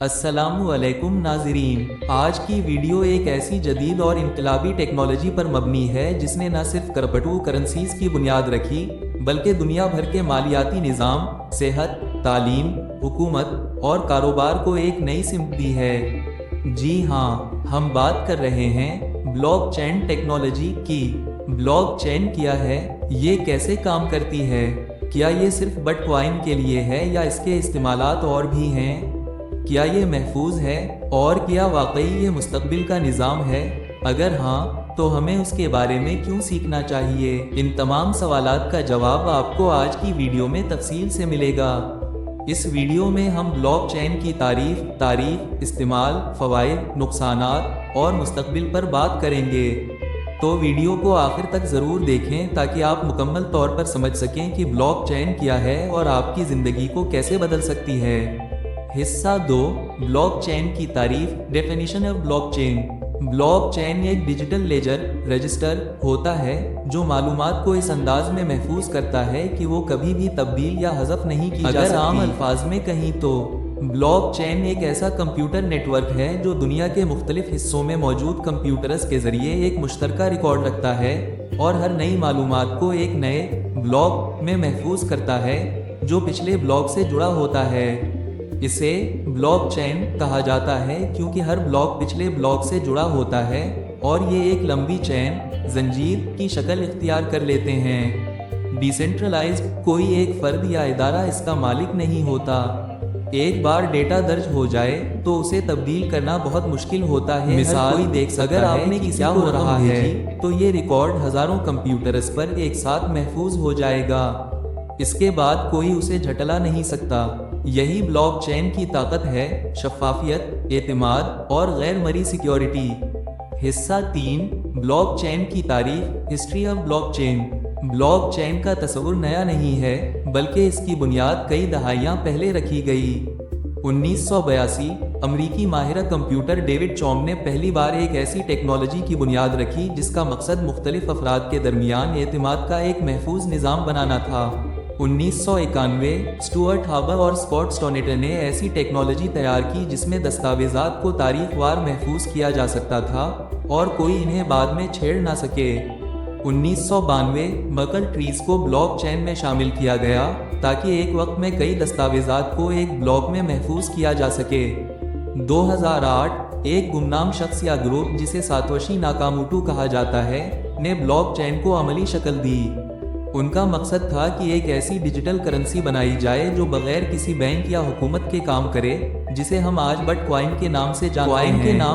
अस्सलामु अलैकुम नाज़रीन, आज की वीडियो एक ऐसी जदीद और इनकलाबी टेक्नोलॉजी पर मबनी है जिसने न सिर्फ क्रिप्टो करेंसीज की बुनियाद रखी बल्कि दुनिया भर के मालियाती निज़ाम, सेहत, तालीम, हुकूमत और कारोबार को एक नई सिमत दी है। जी हाँ, हम बात कर रहे हैं ब्लॉकचेन टेक्नोलॉजी की। ब्लॉकचेन क्या है, ये कैसे काम करती है, क्या ये सिर्फ बिटकॉइन के लिए है या इसके इस्तेमालात और भी हैं, क्या ये महफूज है और क्या वाकई ये मुस्तकबिल का निज़ाम है? अगर हाँ, तो हमें उसके बारे में क्यों सीखना चाहिए? इन तमाम सवालात का जवाब आपको आज की वीडियो में तफसील से मिलेगा। इस वीडियो में हम ब्लॉकचेन की तारीफ, इस्तेमाल, फ़वाइद, नुकसानात और मुस्तकबिल पर बात करेंगे। तो वीडियो को आखिर तक ज़रूर देखें ताकि आप मुकम्मल तौर पर समझ सकें कि ब्लॉकचेन क्या है और आपकी ज़िंदगी को कैसे बदल सकती है। हिस्सा 2, ब्लॉकचेन की तारीफ, डेफिनेशन ऑफ ब्लॉकचेन। ब्लॉकचेन एक डिजिटल लेजर रजिस्टर होता है जो मालूमात को इस अंदाज में महफूज करता है कि वो कभी भी तब्दील या हज़फ नहीं की जा सकती। अगर आम अल्फाज में कहीं तो ब्लॉकचेन एक ऐसा कंप्यूटर नेटवर्क है जो दुनिया के मुख्तलिफ हिस्सों में मौजूद कंप्यूटर्स के जरिए एक मुश्तरका रिकॉर्ड रखता है और हर नई मालूमात को एक नए ब्लॉक में महफूज करता है जो पिछले ब्लॉक से जुड़ा होता है। इसे ब्लॉकचेन कहा जाता है क्योंकि हर ब्लॉक पिछले ब्लॉक से जुड़ा होता है और ये एक लंबी चेन जंजीर की शक्ल इख्तियार कर लेते हैं। डिसेंट्रलाइज्ड, कोई एक फर्द या इदारा इसका मालिक नहीं होता। एक बार डेटा दर्ज हो जाए तो उसे तब्दील करना बहुत मुश्किल होता है। मिसाल कोई देख सकता अगर आपने कि क्या हो रहा है तो ये रिकॉर्ड हजारों कंप्यूटर्स पर एक साथ महफूज हो जाएगा। इसके बाद कोई उसे झटला नहीं सकता। यही ब्लॉकचेन की ताकत है, शफाफियत, एतमाद और गैर मरी सिक्योरिटी। हिस्सा 3, ब्लॉकचेन की तारीफ, हिस्ट्री ऑफ ब्लॉकचेन। ब्लॉकचेन का तस्वुर नया नहीं है बल्कि इसकी बुनियाद कई दहाइयां पहले रखी गई। 1982 अमरीकी माहिर कंप्यूटर डेविड चॉम ने पहली बार एक ऐसी टेक्नोलॉजी की बुनियाद रखी जिसका मकसद मुख्तलिफ अफराद के दरमियान एतमाद का एक महफूज निज़ाम बनाना था। 1991 स्टुअर्ट हावर और स्कॉट स्टोनेटर ने ऐसी टेक्नोलॉजी तैयार की जिसमें दस्तावेजात को तारीखवार महफूज किया जा सकता था और कोई इन्हें बाद में छेड़ ना सके। 1992 मकल ट्रीज को ब्लॉकचेन में शामिल किया गया ताकि एक वक्त में कई दस्तावेजात को एक ब्लॉक में महफूज किया जा सके। 2008 एक गुमनाम शख्स या ग्रुप जिसे सातोशी नाकामोटो कहा जाता है ने ब्लॉकचेन को अमली शक्ल दी। उनका मकसद था कि एक ऐसी डिजिटल करेंसी बनाई जाए जो बगैर किसी बैंक या हुकूमत के काम करे, जिसे हम आज बिटकॉइन के नाम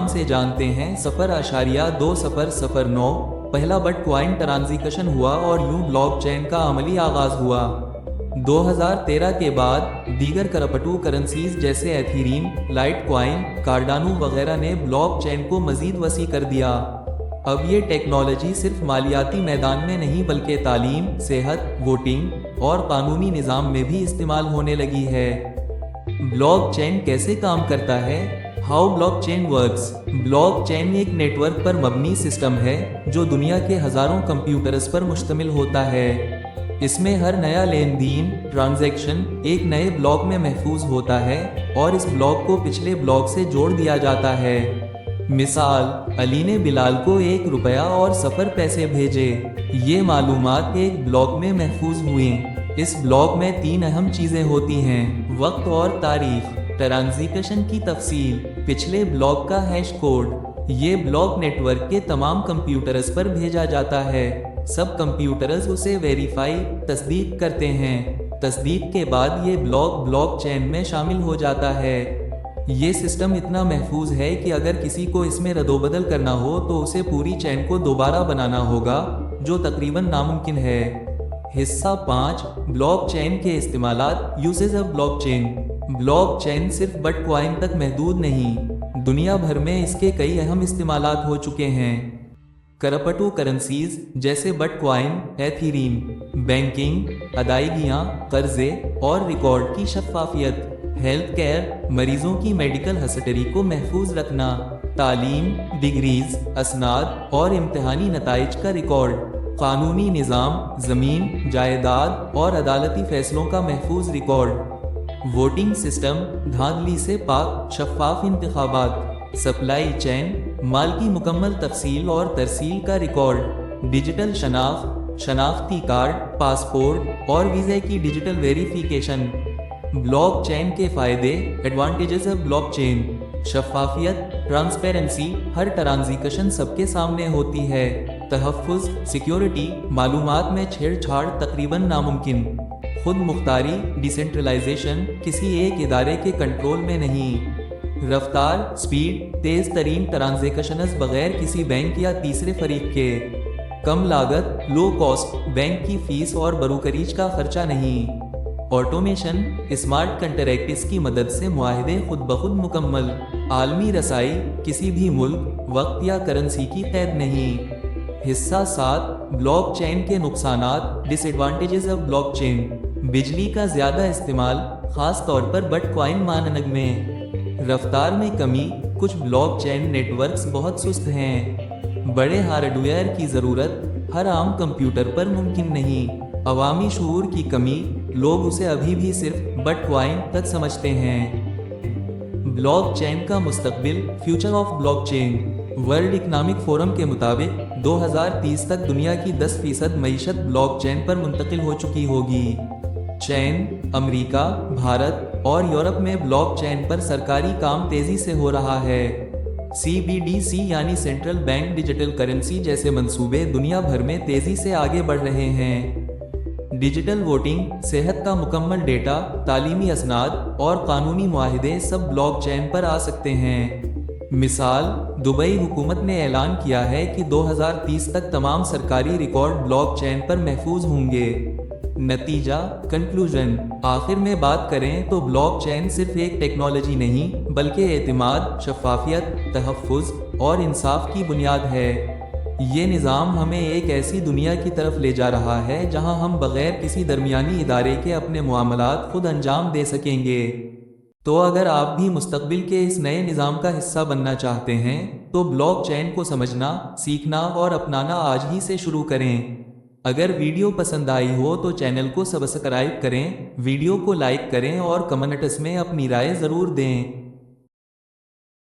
से जानते हैं। 0.2009 पहला बिटकॉइन ट्रांजैक्शन हुआ और यूं ब्लॉकचेन का अमली आगाज हुआ। 2013 के बाद दीगर क्रिप्टो करेंसीज जैसे एथेरियम, लाइटकॉइन, कार्डानो वगैरह ने ब्लॉकचेन को मजीद वसी कर दिया। अब ये टेक्नोलॉजी सिर्फ मालियाती मैदान में नहीं बल्कि तालीम, सेहत, वोटिंग और कानूनी निज़ाम में भी इस्तेमाल होने लगी है। ब्लॉकचेन कैसे काम करता है? How blockchain works. ब्लॉकचेन एक नेटवर्क पर मबनी सिस्टम है जो दुनिया के हजारों कंप्यूटर्स पर मुश्तमिल होता है। इसमें हर नया लेन देन ट्रांजैक्शन एक नए ब्लॉक में महफूज होता है और इस ब्लॉक को पिछले ब्लॉक से जोड़ दिया जाता है। मिसाल, अली ने बिलाल को ₹1 और 0 पैसे भेजे। ये मालूमात एक ब्लॉक में महफूज हुई। इस ब्लॉक में 3 अहम चीज़ें होती हैं: वक्त और तारीख, ट्रांजैक्शन की तफसील, पिछले ब्लॉक का हैश कोड। ये ब्लॉक नेटवर्क के तमाम कंप्यूटर्स पर भेजा जाता है। सब कंप्यूटर्स उसे वेरीफाई तस्दीक करते हैं। तस्दीक के बाद ये ब्लॉकचेन में शामिल हो जाता है। ये सिस्टम इतना महफूज है कि अगर किसी को इसमें रद्दोबदल करना हो तो उसे पूरी चेन को दोबारा बनाना होगा, जो तकरीबन नामुमकिन है। हिस्सा 5, ब्लॉकचेन के इस्तेमालात, यूसेज ऑफ ब्लॉकचेन। ब्लॉकचेन सिर्फ बिटकॉइन तक महदूद नहीं, दुनिया भर में इसके कई अहम इस्तेमालात हो चुके हैं। क्रिप्टो करेंसीज जैसे बिटकॉइन, एथेरियम, बैंकिंग, अदायगियाँ, कर्जे और रिकॉर्ड की शफाफियत, हेल्थ केयर, मरीजों की मेडिकल हिस्ट्री को महफूज रखना, तालीम, डिग्रीज, असनाद और इम्तिहानी नताइज का रिकॉर्ड, कानूनी निज़ाम, ज़मीन, जायदाद और अदालती फैसलों का महफूज रिकॉर्ड। वोटिंग सिस्टम, धांधली से पाक, शफाफ इंतखाबात, सप्लाई चेन, माल की मुकम्मल तफसील और तरसील का रिकॉर्ड, डिजिटल शनाख्त, शनाख्ती कार्ड, पासपोर्ट और वीज़े की डिजिटल वेरिफिकेशन। ब्लॉक चेन के फ़ायदे, एडवांटेजेस ऑफ ब्लॉक चेन, शफाफियत, ट्रांसपेरेंसी, हर ट्रांजैक्शन सबके सामने होती है। तहफ़्फ़ुज़, सिक्योरिटी, मालूमात में छेड़छाड़ तकरीबन नामुमकिन। खुद मुख्तारी, डिसेंट्रलाइजेशन, किसी एक इदारे के कंट्रोल में नहीं। रफ्तार, स्पीड, तेज़ तरीन ट्रांजैक्शंस बगैर किसी बैंक या तीसरे फरीक के। कम लागत, लो कॉस्ट, बैंक की फीस और बरूकरीज का खर्चा नहीं। ऑटोमेशन, स्मार्ट कंट्रैक्ट्स की मदद से मुआहदे खुद ब खुद मुकम्मल। आलमी रसाई, किसी भी मुल्क, वक्त या करेंसी की कैद नहीं। हिस्सा 7, ब्लॉक चेन के नुकसानात, डिसएडवांटेजेस ऑफ ब्लॉक चेन। बिजली का ज़्यादा इस्तेमाल, ख़ास तौर पर बिटकॉइन मानक में। रफ्तार में कमी, कुछ ब्लॉक चेन नेटवर्क्स बहुत सुस्त हैं। बड़े हार्डवेयर की ज़रूरत, हर आम कंप्यूटर पर मुमकिन नहीं। अवामी शऊर की कमी, लोग उसे अभी भी सिर्फ बिटकॉइन तक समझते हैं। ब्लॉक चेन का मुस्तकबिल, future of blockchain. World economic forum के मुताबिक 2030 तक दुनिया की 10% मईशत ब्लॉक चेन पर मुंतकिल हो चुकी होगी। चीन, अमेरिका, भारत और यूरोप में ब्लॉक चेन पर सरकारी काम तेजी से हो रहा है। CBDC यानी सेंट्रल बैंक डिजिटल करेंसी जैसे मंसूबे दुनिया भर में तेजी से आगे बढ़ रहे हैं। डिजिटल वोटिंग, सेहत का मुकम्मल डेटा, तालीमी असनाद और कानूनी मुआहदे सब ब्लॉक चेन पर आ सकते हैं। मिसाल, दुबई हुकूमत ने ऐलान किया है कि 2030 तक तमाम सरकारी रिकॉर्ड ब्लॉक चेन पर महफूज होंगे। नतीजा, कंक्लूजन, आखिर में बात करें तो ब्लॉक चेन सिर्फ एक टेक्नोलॉजी नहीं बल्कि एतमाद, शफाफियत, तहफ़्फ़ुज़ और इंसाफ की बुनियाद है। ये निज़ाम हमें एक ऐसी दुनिया की तरफ ले जा रहा है जहां हम बग़ैर किसी दरमियानी इदारे के अपने मामलात खुद अंजाम दे सकेंगे। तो अगर आप भी मुस्तकबिल के इस नए निज़ाम का हिस्सा बनना चाहते हैं तो ब्लॉक चेन को समझना, सीखना और अपनाना आज ही से शुरू करें। अगर वीडियो पसंद आई हो तो चैनल को सब्सक्राइब करें, वीडियो को लाइक करें और कमेंट्स में अपनी राय ज़रूर दें।